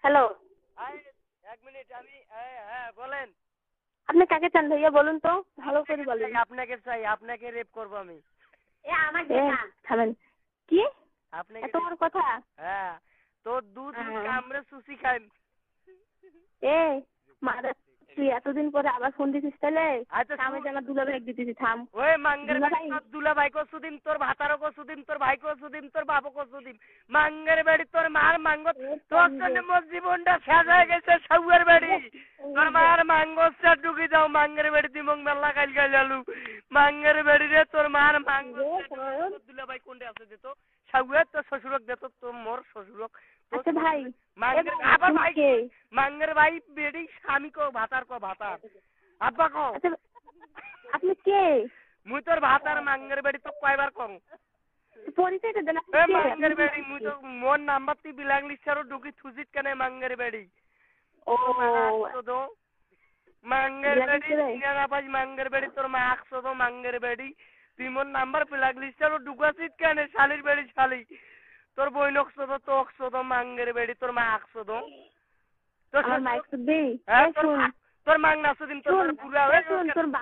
Hello, I, এক minute আমি হ্যাঁ বলেন। আপনি কাকে চান ভাইয়া বলুন তো, ভালো করে বলেন। আপনাকে চাই, আপনাকে রেপ করবো আমি। থামেন। কি আপনাকে এত বড় কথা? হ্যাঁ, তোর দুধ কামড়ে সুসি খাই। এ মারা, তুই এতদিন পরে আবার ফোন দিছিস তাহলে? আচ্ছা আমি যে আমার দুলাভাই দিতেছি, থাম। ওই মাঙ্গের দুলাভাই বাড়ি তোর দুলা ভাই কো সুদিন, তোর ভাতারও কো সুদিন, তোর ভাই কো সুদিন, তোর বাবু কো সুদিন। মাঙ্গের বাড়ি তোর মার মাঙ্গ, তোর জন্য মোর জীবনটা শেষ হয়ে গেছে। সাউয়ের বাড়ি তোর মার মাঙ্গসটা ঢুকি যাও। মাঙ্গের বাড়ি দিমং মেলা গাইল গাইলালু। মাঙ্গের বাড়ি রে তোর মার মাঙ্গ, দুলা ভাই কোনটা আছে দিত? সাউয়ের তোর শ্বশুরক দিত, তোর মোর শ্বশুরক। আচ্ছা ভাই, মাঙ্গের আবার ভাই মাঙ্গের ভাই বেড়ি স্বামী কো ভাতার কো ভাতার আব্বা কো। আপনি কে? মুই তোর ভাতার মাঙ্গের বাড়ি তো কয়বার করো পরিচয়টা দেন। মাঙ্গের বাড়ি মুই তো মোর নাম্বার তুই বিলাং লিস্টারও ঢুকি থুজিত কেন মাঙ্গের বাড়ি। ও তো মাঙ্গের বাড়ি সিনারা পাঁচ মাঙ্গের বাড়ি তোর মা 100 মাঙ্গের বাড়ি তুই মোর নাম্বার বিলাক লিস্টারও ঢুকাছিস কেন শালির বাড়ি শালি। তোর বই 100 তো 100 মাঙ্গের বাড়ি তোর মা 100 তোর মাইক সুদি। তোর মাং না সুদিন তোর পুরা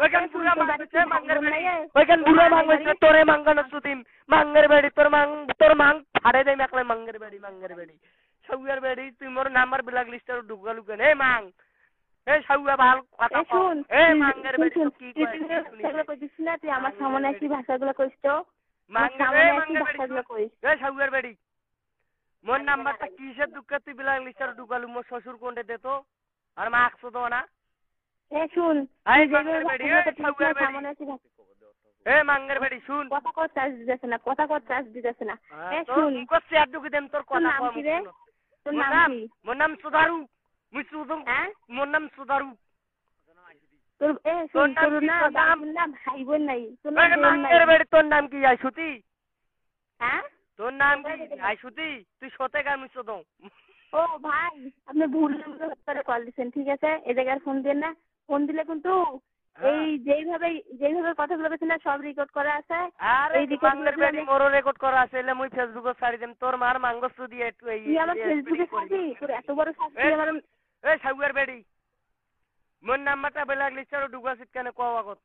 ওইখান পুরা মাংছে মাঙ্গের বাড়ি ওইখান তোর পুরা মাংছে তোরে মাঙ্গানো সুদিন মাঙ্গের বাড়ি তোর মাং ফাড়ে দেই মেকলে মাঙ্গের বাড়ি সাউয়ার বাড়ি তুই মোর নাম্বার বিলাক লিস্টার ঢুকালু কেন? এই মাং এই সাউয়া ভাল কথা শুন। এই মাঙ্গের বাড়ি তো কি কয় কইছিস না তুই আমার সামনে কি ভাষাগুলো কইছ তো? মাঙ্গের বাড়ি এই সাউয়ার বাড়ি মোর নাম্বারটা কিসের দুঃখে তুই বিলাক লিস্টার ঢুকালু? মোর শ্বশুর কোনটা দে তো আর মা 100 না। শুন, মাঙ্গের বাড়ি মাঙ্গের বাড়ি শুন কথা কর চার্জ দিতেছে না, কথা কর চার্জ দিতেছে না। শুন করছি আর ঢুকি দেম তোর কথা কম। তোর নাম কি? মোর নাম সুধারু। মুই সুধু মোর নাম সুধারু। তোর শুন, তোর নাম ভাই বোন নাই, তোর নাম মাঙ্গের বাড়ি তোর নাম কি আইসুতি? হ্যাঁ তোর নাম কি আইসুতি? তুই সতে গান মুই সুধু। ও ভাই, আপনি ভুল নাম্বারে কল দিচ্ছেন, ঠিক আছে? এই জায়গায় ফোন দেন না। ফোন দিলে কিন্তু এই যেইভাবে কথাগুলো বলছেন না সব রেকর্ড করা আছে। এই রেকর্ড মোর রেকর্ড করা আছে, এলে মুই ফেসবুকে ছাড়ি দেম। তোর মার মাঙ্গস দিয়ে একটু এই তুই আমার ফেসবুকে ছাড়বি? তোর এত বড় শাস্তি আমার। এই সাউয়ার বেড়ি মোর নাম্বারটা বেলাগ লিস্টারও ঢুকাছিস কেন কও আগত?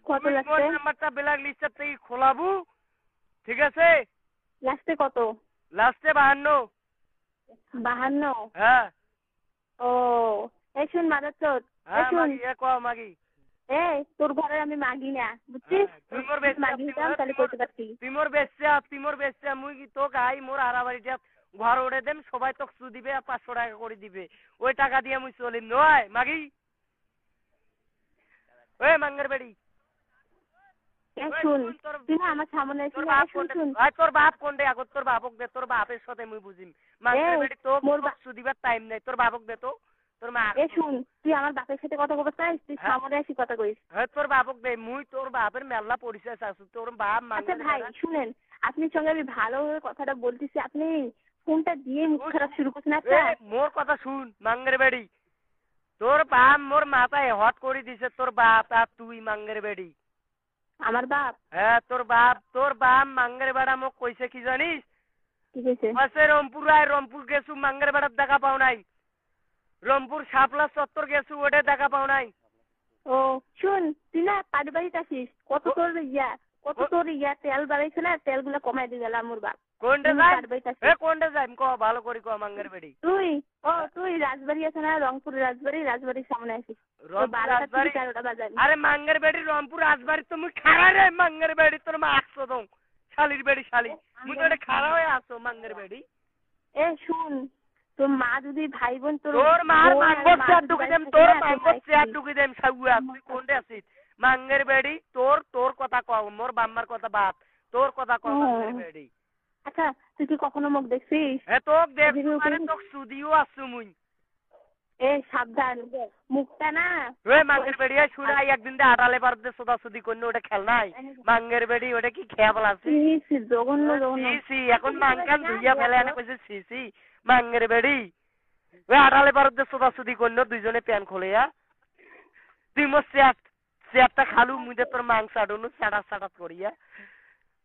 কত লাগছে? মোর নাম্বারটা বেলাগ লিস্টার থেকে খোলাবু, ঠিক আছে? লাস্টে কত? লাস্টে 52। 52? হ্যাঁ। ও এই শুন মাদারচোদ, এই শুন কও মাগি। তোর ঘরে আমি মাগি না, বুঝছিস? তুই মোর বেশি মাগি দাম তাহলে কইতে পারতি। তুই মোর বেশি মুই কি তো গাই মোর হারাবাড়িটা ঘর ওড়ে দেন, সবাই তোকে সু দিবে আর 500 টাকা করে দিবে। ওই টাকা দিয়ে মুই চলিম নয় মাগি। ওই মাঙ্গের বাড়ি শুন, তুই না আমার সামনে এসে শুন। তোর বাপ কোনটা আগত? তোর বাপক দে, তোর বাপের সাথে মুই বুঝিম। মাঙ্গের বাড়ি তো মোর সু দিবার টাইম নাই, তোর বাপক দে তো। তোর মা শুন, তুই আমার বাপের সাথে কথা বলতে চাইস? তুই সামনে এসে কথা কইস। হ্যাঁ তোর বাপক দে, মুই তোর বাপের মেলা পরিচয় চাচ্ছি। তোর বাপ আচ্ছা ভাই শুনেন, আপনার সঙ্গে আমি ভালোভাবে কথাটা বলতেছি, আপনি ফোনটা দিয়ে মুখ খারাপ শুরু করছেন। একটা মোর কথা শুন মাঙ্গের বাড়ি, তোর বাপ মোর মাথায় হট করে দিছে। তোর বাপ আর তুই মাঙ্গের বাড়ি। আমার বাপ? হ্যাঁ তোর বাপ মাঙ্গের বেড়া মোক কইছে কি জানিস? কি কইছে? রংপুর গেছু মাঙ্গের বেড়ার দেখা পাও নাই। রংপুর শাপলা চত্বর গেছু ওটা দেখা পাও নাই। ও শুন, তুই না পারিবারিক আসিস, কত তোর ইয়া তেল বাড়াইছে না, তেলগুলো কমাই দিয়ে গেলাম মোর বাপ। কোনটা যাই ক ভালো করে ক মাঙ্গের বাড়ি। তুই রাজবাড়ি আছে না, রংপুর রাজবাড়ির সামনে আসিস। আরে মাঙ্গের বাড়ি রংপুর রাজবাড়ি তো মুই খাড়া রে। মাঙ্গের বাড়ি তোর মা 100 দং শালির বাড়ি শালি মুই তো এটা খাড়া হয়ে আসো মাঙ্গের বাড়ি। শুন, তোর মা যদি ভাই বোন তোর মার মাঙ্গর চেয়ার ঢুকে দেম, তোর মাঙ্গর চেয়ার ঢুকে দেম। সাউয়া তুই কোনটা আছিস? মাঙ্গের বাড়ি তোর কথা কও, মোর বাম্মার কথা বাদ, তোর কথা কও মাঙ্গের বাড়ি। আচ্ছা তুই কি কখনো মুখ দেখছিস? তোক দেখছু মানে তোক সুদিও আসছু মুই। সাবধান মুখটা না। মাঙ্গের বাড়ি শুনাই একদিন দে আটালে পারতে সোদা সুদি করলে ওটা খেল নাই। মাঙ্গের বাড়ি ওটা কি খেয়াল আছে? জঘন্য এখন মাঙ্গান ধুইয়া ফেলে এনে কইছে সি মাঙ্গের বাড়ি। ওই আটালে পারতে সোদা সুদি করলো দুইজনে প্যান খোলে। তুই মোর চেয়ারটা খালু মুই তোর মাংস আডনু সাটাত করিয়া।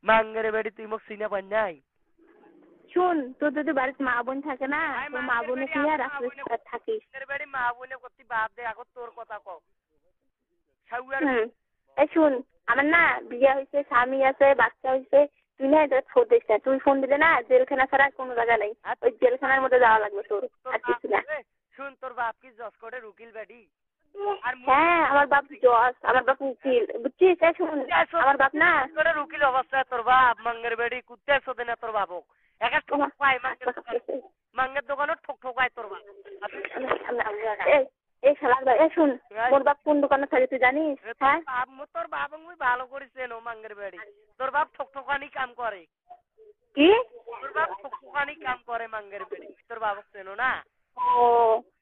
মাঙ্গের বাড়ি তুই মোক চিনা পাই নাই। শুন, তোর যদি বাড়িতে মা বোন থাকে না, তোর মা বোনে নিয়ে রাত্রে থাকিস। বাড়ি মা বোনে করতে বাদ দে, এখন তোর কথা কও। এই শুন, আমার না বিয়ে হয়েছে, স্বামী আছে, বাচ্চা হয়েছে, তুই না এটা ফোন দিস না। তুই ফোন দিলে না জেলখানা ছাড়া কোনো জায়গা নেই, ওই জেলখানার মধ্যে যাওয়া লাগবে তোর, আর কিছু না। শুন, তোর বাপ কি জজ করে উকিল বেডি? হ্যাঁ, আমার বাপ জজ, আমার বাপ উকিল, বুঝছিস? শুন, আমার বাপ না করে উকিল অবস্থায় তোর বাপ মাঙ্গের বেডি কুত্তে শোধে না তোর বাবক। এক ঠক পায় মাঙ্গের দোকানে ঠক ঠকায় তোর বাপ। এই শালার ভাই, শুন, মোর বাপ কোন দোকানে থাকে তুই জানিস? হ্যাঁ, তোর বাপ আমি ভালো করিস নো মাঙ্গের বেডি। তোর বাপ ঠক ঠকানি কাম করে। কি? তোর বাপ ঠক ঠকানি কাম করে মাঙ্গের বেডি, তোর বাবক চেনো না? ও,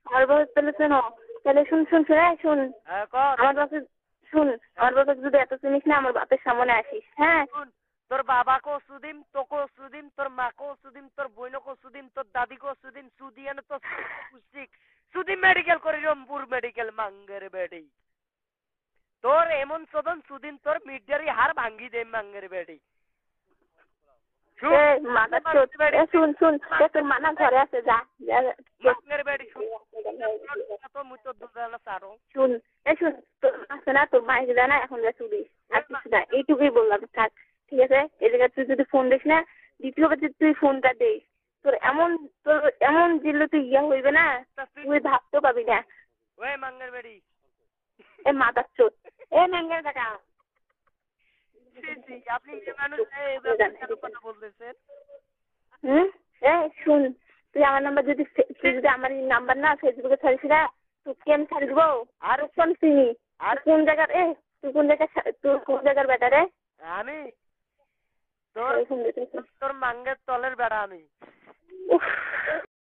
আমার বাপ তাহলে চেনো? তাহলে শুন শুন শুন শুন, আমার বাপে শুন, আমার বাপে যদি এত চিনিস না, আমার বাপের সামনে আসিস। হ্যাঁ, তোর বাবাকে সুদিম, তোকে সুদিম, তোর মাকে সুদিম, তোর বোনকে সুদিম, তোর দাদিকে সুদিম, সুদিয়ান তো সুদি মেডিকেল করি রংপুর মেডিকেল মাঙ্গের বেডি। তোর এমন চোদন সুদিন তোর মিডিয়ারি হার ভাঙ্গি দে মাঙ্গের বেডি। শুন শুন, তোর মানা ঘরে আছে, যা মাঙ্গের বেডি। তো মুই তোর দুজনা সারো। শুন, শুন, তোর আছে না, তোর মাইক দেয় না, এখন যা শুনিস, আর কিছু না, এইটুকুই বললাম, থাক, ঠিক আছে? এই জায়গায় তুই যদি ফোন দিস না, দ্বিতীয়বার যদি তুই ফোনটা দিস, তোর এমন জিল্লু তুই ইয়া হইবে না, তুই ভাবতেও পাবি না। ওই মাঙ্গের বেডি, এ মাদার চোদ, এ ম্যাঙ্গের কাকা, আপনি যে মানুষ কথা বলতেছেন। শুন, তুই আমার নাম্বার যদি আমার এই নাম্বার না ফেসবুকে ছাড়িস না, তুই আমি ছাড়ি দিব। আর কোন চিনি, আর কোন জায়গার তুই কোন জায়গার বেটা রে? আমি তোর মাঙ্গের তলের বেড়া আমি।